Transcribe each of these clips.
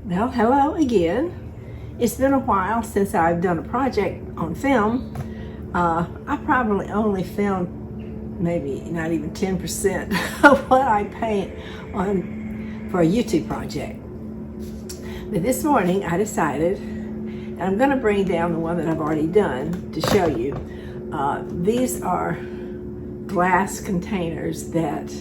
Well, hello again. It's been a while since I've done a project on film. I probably only filmed maybe not even 10% of what I paint on for a YouTube project. But this morning I decided, and I'm going to bring down the one that I've already done to show you. These are glass containers that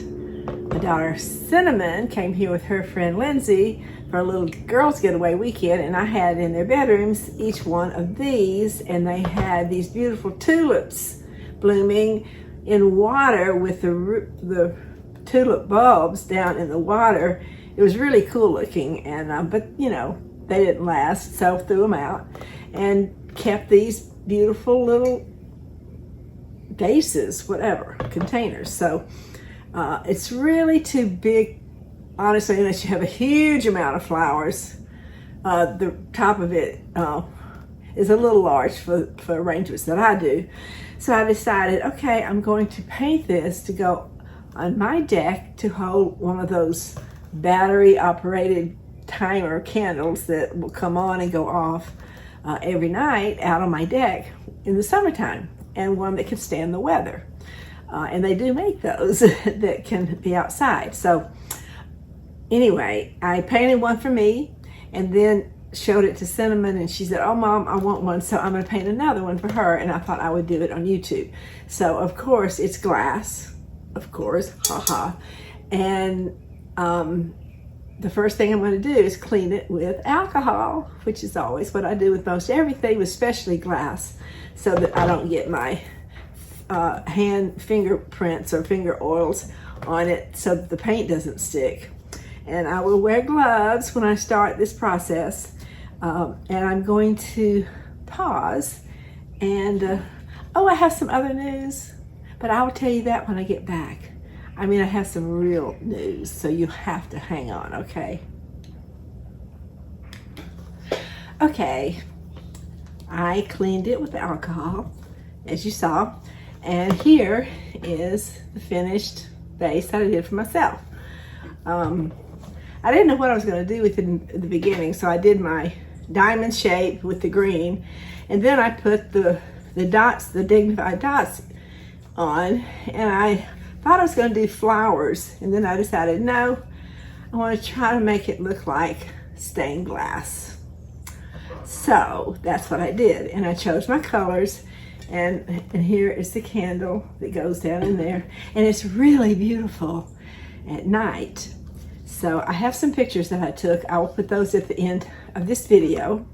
my daughter Cinnamon came here with her friend Lindsay for a little girls getaway weekend, and I had in their bedrooms each one of these, and they had these beautiful tulips blooming in water with the tulip bulbs down in the water. It was really cool looking, and but you know, they didn't last, so threw them out and kept these beautiful little vases, whatever, containers. So it's really too big, honestly, unless you have a huge amount of flowers. The top of it is a little large for arrangements that I do. So I decided, okay, I'm going to paint this to go on my deck to hold one of those battery operated timer candles that will come on and go off every night out on my deck in the summertime, and one that can stand the weather. And they do make those that can be outside. So anyway, I painted one for me and then showed it to Cinnamon, and she said, "Oh Mom, I want one, so I'm gonna paint another one for her." And I thought I would do it on YouTube. So of course it's glass, of course, haha. And the first thing I'm gonna do is clean it with alcohol, which is always what I do with most everything, especially glass, so that I don't get my hand fingerprints or finger oils on it, so that the paint doesn't stick. And I will wear gloves when I start this process. And I'm going to pause and, oh, I have some other news, but I will tell you that when I get back. I mean, I have some real news, so you have to hang on, okay? Okay, I cleaned it with alcohol, as you saw, and here is the finished base that I did for myself. I didn't know what I was going to do with it in the beginning, so I did my diamond shape with the green, and then I put the dots, the dignified dots on, and I thought I was going to do flowers, and then I decided, no, I want to try to make it look like stained glass. So that's what I did, and I chose my colors, and here is the candle that goes down in there, and it's really beautiful at night. So I have some pictures that I took. I will put those at the end of this video,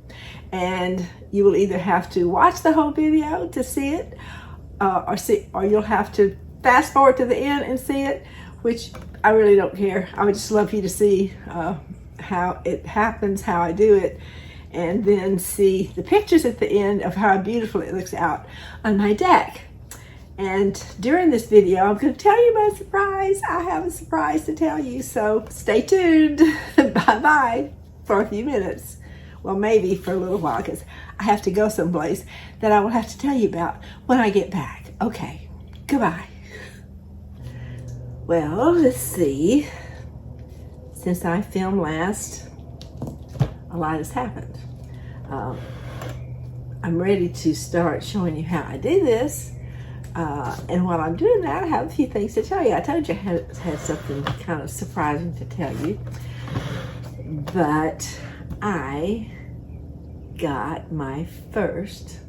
and you will either have to watch the whole video to see it, or you'll have to fast forward to the end and see it, which I really don't care. I would just love you to see how it happens, how I do it, and then see the pictures at the end of how beautiful it looks out on my deck. And during this video, I'm going to tell you my surprise. I have a surprise to tell you, so stay tuned. Bye-bye for a few minutes. Well, maybe for a little while, because I have to go someplace that I will have to tell you about when I get back. Okay, goodbye. Well, let's see. Since I filmed last, a lot has happened. I'm ready to start showing you how I do this. And while I'm doing that, I have a few things to tell you. I told you I had something kind of surprising to tell you. But I got my first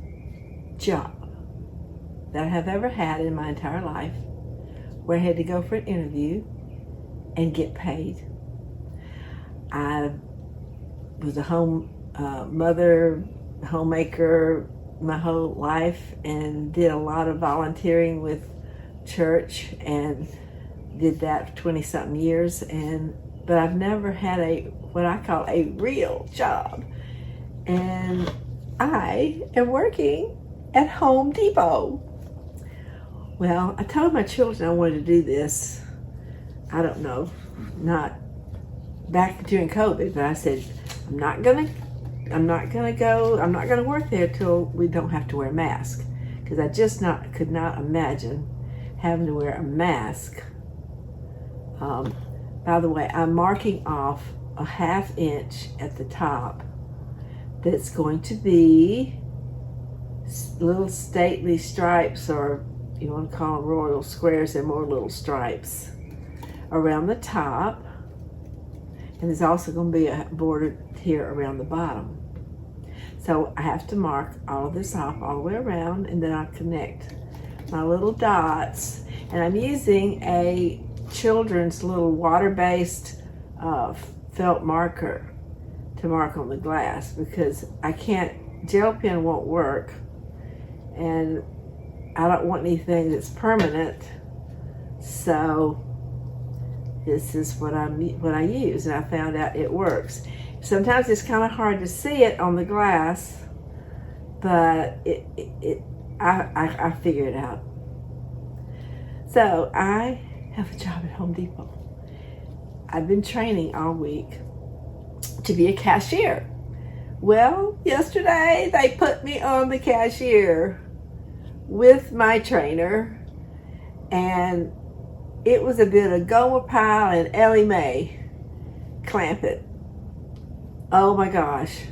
job that I have ever had in my entire life, where I had to go for an interview and get paid. I was a mother, homemaker my whole life, and did a lot of volunteering with church, and did that for 20-something years, but I've never had what I call a real job. And I am working at Home Depot. Well, I told my children I wanted to do this, I don't know, not back during COVID, but I said, I'm not gonna work there till we don't have to wear a mask, because I just could not imagine having to wear a mask. By the way, I'm marking off a 1/2 inch at the top that's going to be little stately stripes, or you want to call them royal squares. They're more little stripes around the top, and there's also going to be a border here around the bottom. So I have to mark all of this off all the way around, and then I'll connect my little dots. And I'm using a children's little water-based felt marker to mark on the glass, because I can't, gel pen won't work, and I don't want anything that's permanent. So this is what I use, and I found out it works. Sometimes it's kind of hard to see it on the glass, but I figure it out. So I have a job at Home Depot. I've been training all week to be a cashier. Well, yesterday they put me on the cashier with my trainer, and it was a bit of Gomer Pyle and Ellie Mae clamp it. Oh my gosh,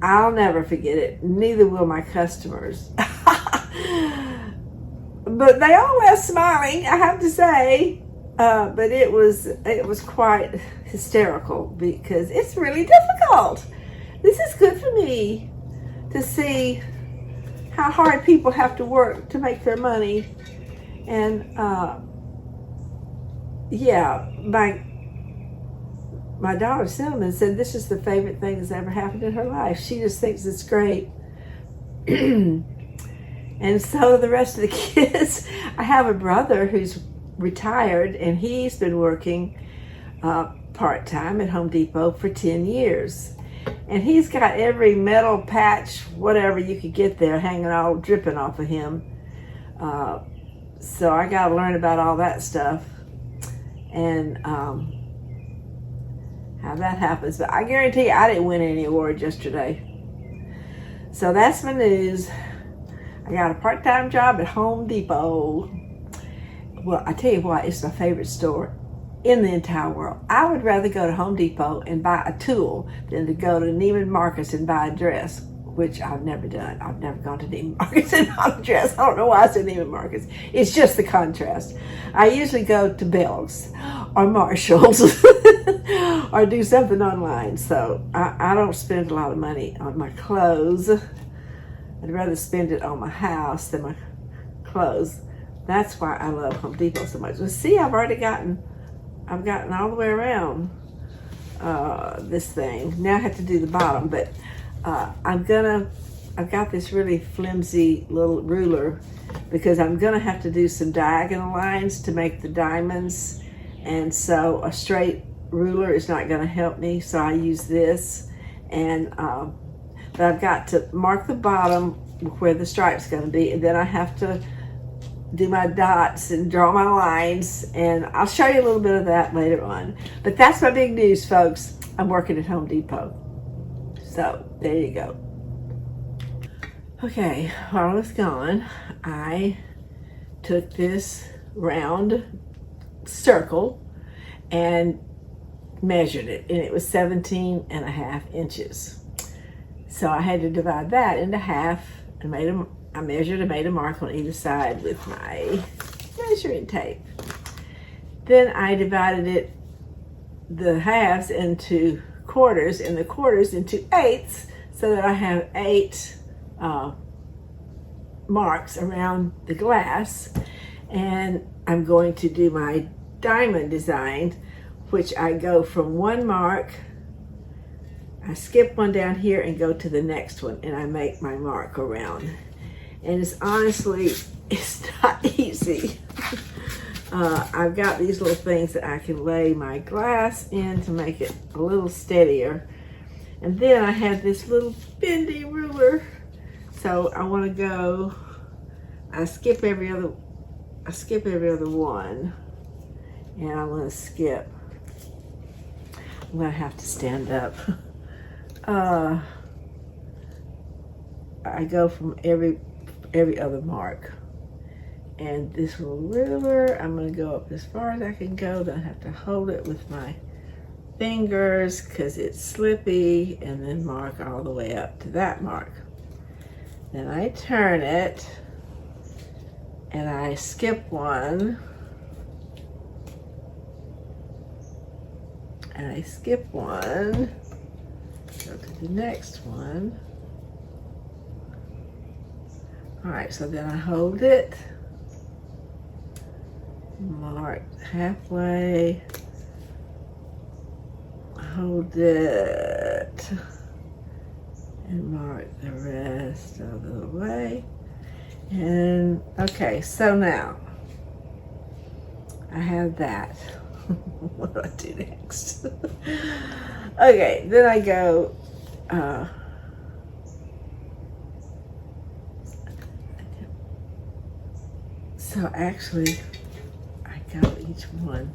I'll never forget it. Neither will my customers. But they all left smiling, I have to say. But it was quite hysterical, because it's really difficult. This is good for me to see how hard people have to work to make their money. And yeah, my daughter Cinnamon said this is the favorite thing that's ever happened in her life. She just thinks it's great. And so the rest of the kids, I have a brother who's retired, and he's been working part-time at Home Depot for 10 years. And he's got every metal patch, whatever you could get there, hanging all dripping off of him. So I got to learn about all that stuff and how that happens. But I guarantee you, I didn't win any awards yesterday. So that's my news. I got a part-time job at Home Depot. Well, I tell you what, it's my favorite store in the entire world. I would rather go to Home Depot and buy a tool than to go to Neiman Marcus and buy a dress, which I've never done. I've never gone to Neiman Marcus and bought a dress. I don't know why I said Neiman Marcus. It's just the contrast. I usually go to Belk's or Marshall's or do something online. So I don't spend a lot of money on my clothes. I'd rather spend it on my house than my clothes. That's why I love Home Depot so much. Well, see, I've gotten all the way around this thing. Now I have to do the bottom, but I've got this really flimsy little ruler, because I'm gonna have to do some diagonal lines to make the diamonds, and so a straight ruler is not gonna help me, so I use this. And but I've got to mark the bottom where the stripe's gonna be, and then I have to do my dots and draw my lines, and I'll show you a little bit of that later on. But that's my big news, folks. I'm working at Home Depot. So there you go. Okay, while I was gone, I took this round circle and measured it, and it was 17.5 inches. So I had to divide that into half, and I measured and made a mark on either side with my measuring tape. Then I divided the halves into quarters, and the quarters into eighths, so that I have 8 marks around the glass. And I'm going to do my diamond design, which I go from one mark, I skip one down here and go to the next one, and I make my mark around. And it's not easy. I've got these little things that I can lay my glass in to make it a little steadier. And then I have this little bendy ruler. So I want to go, I skip every other one. And I'm going to skip. I'm going to have to stand up. I go from every other mark. And this little ruler, I'm going to go up as far as I can go. Then I have to hold it with my fingers because it's slippy, and then mark all the way up to that mark. Then I turn it and I skip one, and I skip one, go to the next one. All right, so then I hold it, mark halfway, hold it, and mark the rest of the way. And okay, so now I have that. What do I do next? Okay, then I go so actually I go each one.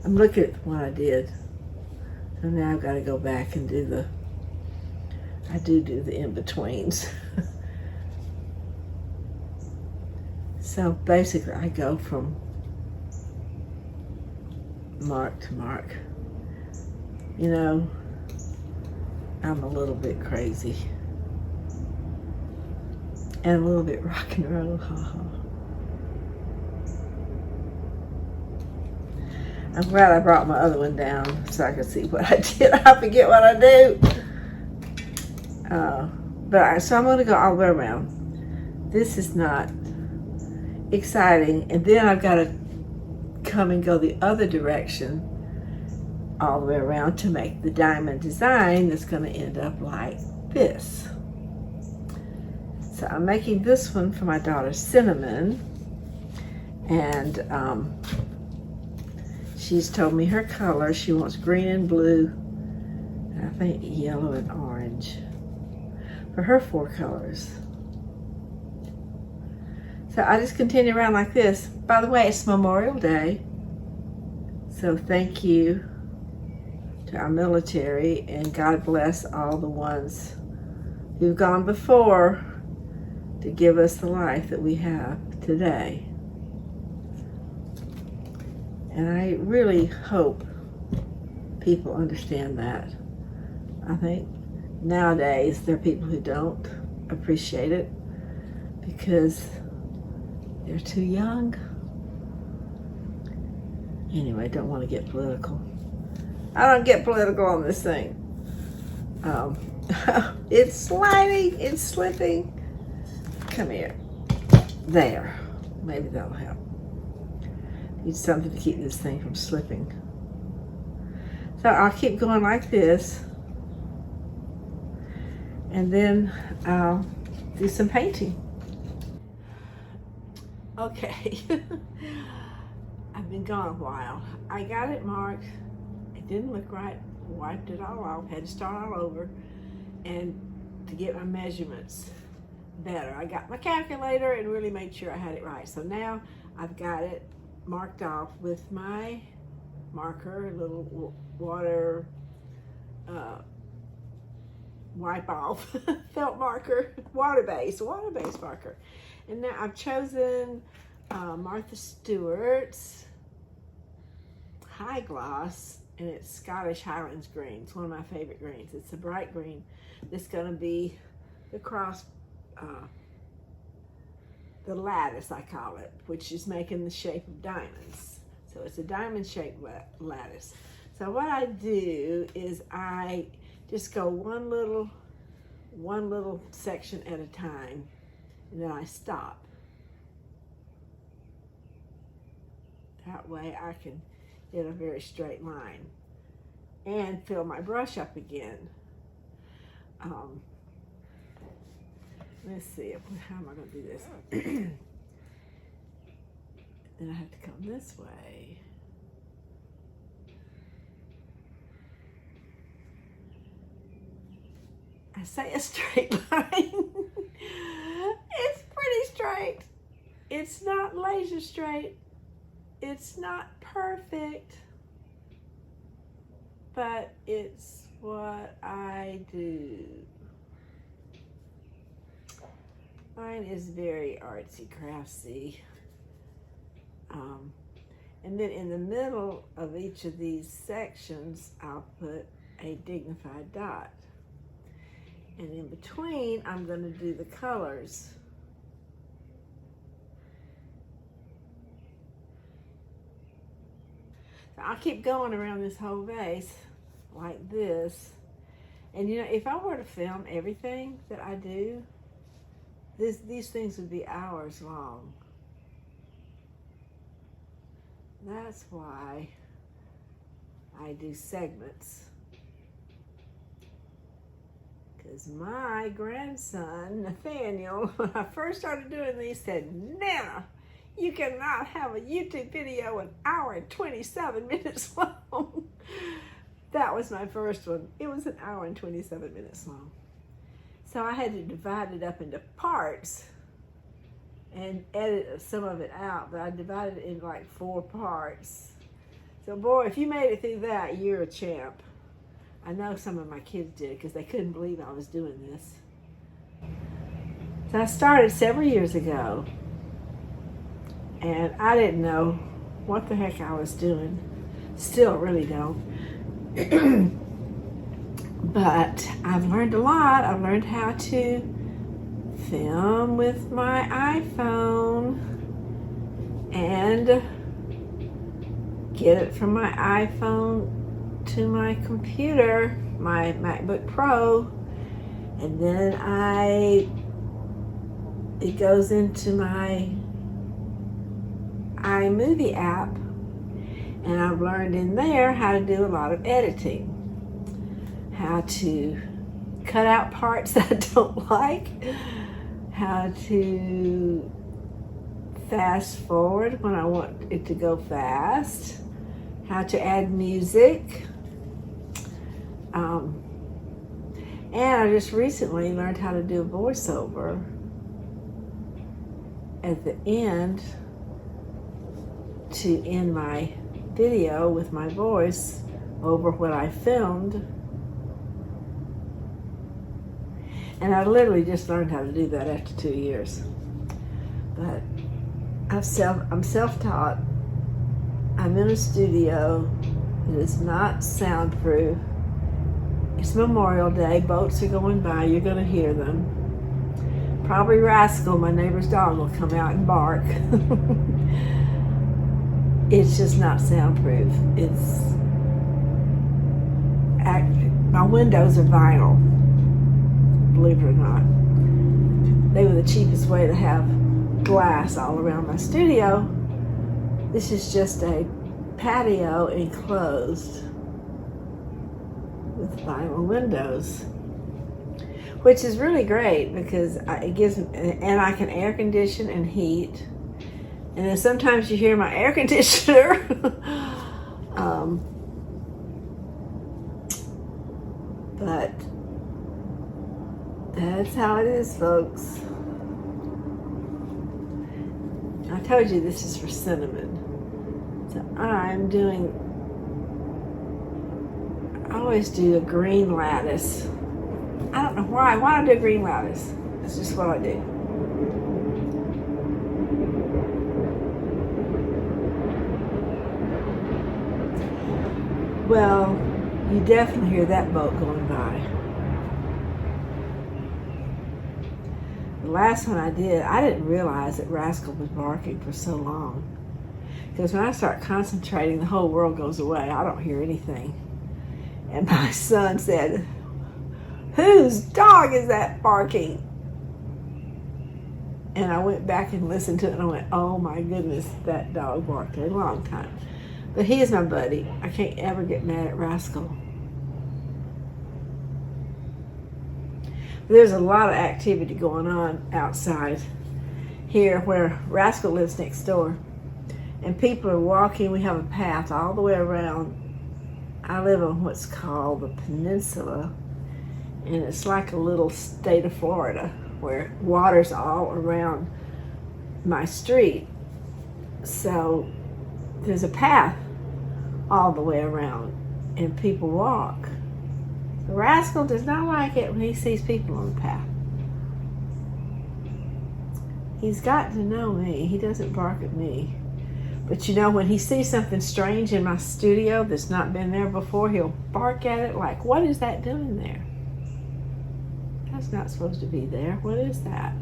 I'm looking at the one I did. So now I've got to go back and do the, I do the in-betweens. So basically I go from mark to mark. You know, I'm a little bit crazy. And a little bit rock and roll, haha. I'm glad I brought my other one down so I could see what I did. I forget what I do. So I'm going to go all the way around. This is not exciting. And then I've got to come and go the other direction all the way around to make the diamond design that's going to end up like this. So I'm making this one for my daughter Cinnamon. And she's told me her color. She wants green and blue, and I think yellow and orange for her 4 colors. So I just continue around like this. By the way, it's Memorial Day. So thank you to our military, and God bless all the ones who've gone before to give us the life that we have today. And I really hope people understand that. I think nowadays there are people who don't appreciate it because they're too young. Anyway, don't want to get political. I don't get political on this thing. It's sliding, it's slipping. Come here. There. Maybe that'll help. Need something to keep this thing from slipping. So I'll keep going like this, and then I'll do some painting. Okay, I've been gone a while. I got it marked. It didn't look right. Wiped it all off. Had to start all over, and to get my measurements better, I got my calculator and really made sure I had it right. So now I've got it marked off with my marker, a little water wipe off felt marker, water-based marker. And now I've chosen Martha Stewart's high gloss, and it's Scottish Highlands green. It's one of my favorite greens. It's a bright green. It's going to be the cross, the lattice, I call it, which is making the shape of diamonds. So it's a diamond-shaped lattice. So what I do is I just go one little section at a time, and then I stop. That way I can get a very straight line and fill my brush up again. Let's see, how am I going to do this? Then I have to come this way. I say a straight line. It's pretty straight. It's not laser straight. It's not perfect, but it's what I do. Mine is very artsy craftsy. And then in the middle of each of these sections, I'll put a dignified dot. And in between, I'm going to do the colors. So I'll keep going around this whole vase like this. And you know, if I were to film everything that I do, these things would be hours long. That's why I do segments. Because my grandson, Nathaniel, when I first started doing these, said, "Nana, you cannot have a YouTube video an hour and 27 minutes long." That was my first one. It was an hour and 27 minutes long. So I had to divide it up into parts and edit some of it out, but I divided it in like 4 parts. So boy, if you made it through that, you're a champ. I know some of my kids did because they couldn't believe I was doing this. So I started several years ago, and I didn't know what the heck I was doing. Still really don't. But I've learned a lot. I've learned how to film with my iPhone and get it from my iPhone to my computer, my MacBook Pro, and then it goes into my iMovie app, and I've learned in there how to do a lot of editing, how to cut out parts that I don't like, how to fast forward when I want it to go fast, how to add music. And I just recently learned how to do a voiceover at the end to end my video with my voice over what I filmed. And I literally just learned how to do that after 2 years. But I'm self-taught. I'm in a studio. It is not soundproof. It's Memorial Day. Boats are going by. You're going to hear them. Probably Rascal, my neighbor's dog, will come out and bark. It's just not soundproof. My windows are vinyl, believe it or not. They were the cheapest way to have glass all around my studio. This is just a patio enclosed with vinyl windows, which is really great because it gives, and I can air condition and heat. And then sometimes you hear my air conditioner. But that's how it is, folks. I told you this is for cinnamon. So I always do a green lattice. I don't know why. Why do I do a green lattice? It's just what I do. Well, you definitely hear that boat going by. The last one I did, I didn't realize that Rascal was barking for so long. Because when I start concentrating, the whole world goes away. I don't hear anything. And my son said, "Whose dog is that barking?" And I went back and listened to it, and I went, "Oh my goodness, that dog barked a long time." But he is my buddy. I can't ever get mad at Rascal. There's a lot of activity going on outside here where Rascal lives next door. And people are walking. We have a path all the way around. I live on what's called the peninsula. And it's like a little state of Florida where water's all around my street. So there's a path all the way around, and people walk. The Rascal does not like it when he sees people on the path. He's got to know me. He doesn't bark at me. But you know, when he sees something strange in my studio that's not been there before, he'll bark at it like, what is that doing there? That's not supposed to be there. What is that?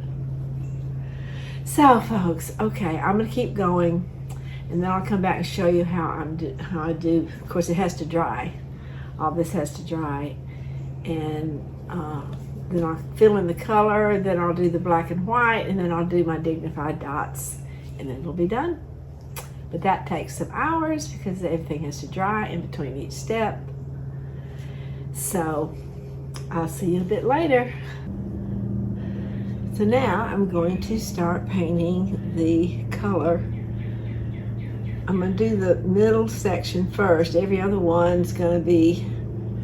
So folks, okay, I'm gonna keep going, and then I'll come back and show you how I do. Of course, it has to dry. All this has to dry, and then I'll fill in the color, then I'll do the black and white, and then I'll do my dignified dots, and then it'll be done. But that takes some hours because everything has to dry in between each step. So I'll see you a bit later. So now I'm going to start painting the color. I'm going to do the middle section first. Every other one's going to be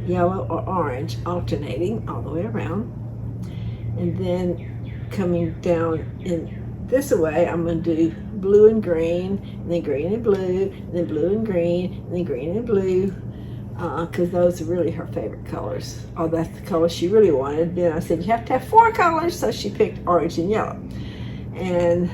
yellow or orange, alternating all the way around. And then coming down in this way, I'm going to do blue and green, and then green and blue, and then blue and green, and then green and blue, because those are really her favorite colors. Oh, that's the color she really wanted. Then I said, you have to have 4 colors, so she picked orange and yellow. And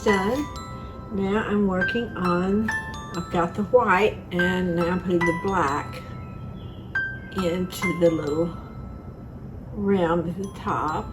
done. Now I'm working on, I've got the white, and now I'm putting the black into the little round at the top.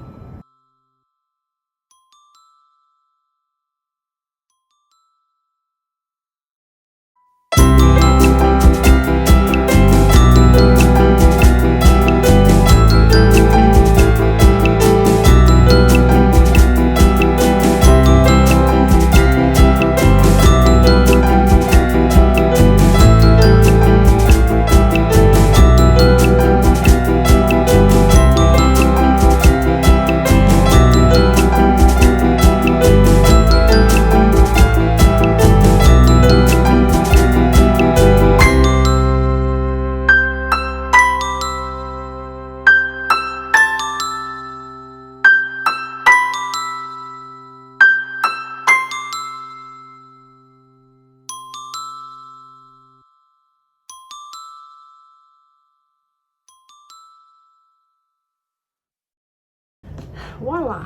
Voila!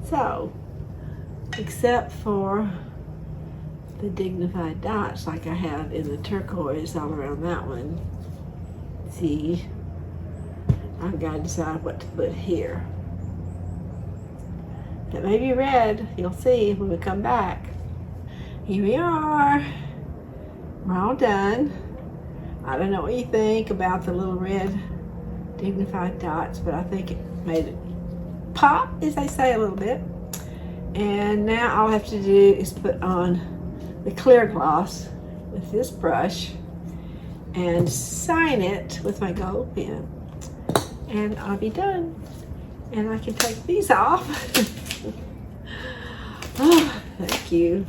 So, except for the dignified dots like I have in the turquoise all around that one, see, I've got to decide what to put here. It may be red, you'll see when we come back. Here we are. We're all done. I don't know what you think about the little red dignified dots, but I think it made it pop, as they say, a little bit. And now all I have to do is put on the clear gloss with this brush and sign it with my gold pen, and I'll be done. And I can take these off. Oh, thank you.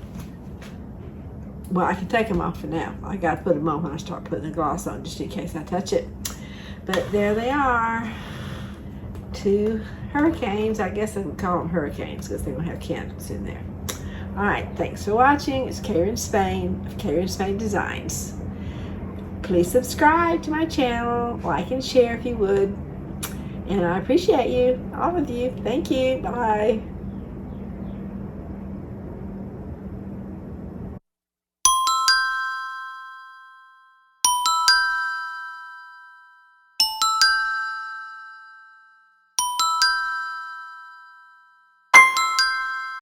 Well, I can take them off for now. I gotta put them on when I start putting the gloss on, just in case I touch it. But there they are. 2 hurricanes. I guess I can call them hurricanes because they don't have candles in there. All right, thanks for watching. It's Kayren Spain of Kayren Spain Designs. please subscribe to my channel, like and share if you would. And I appreciate you, all of you. Thank you. Bye.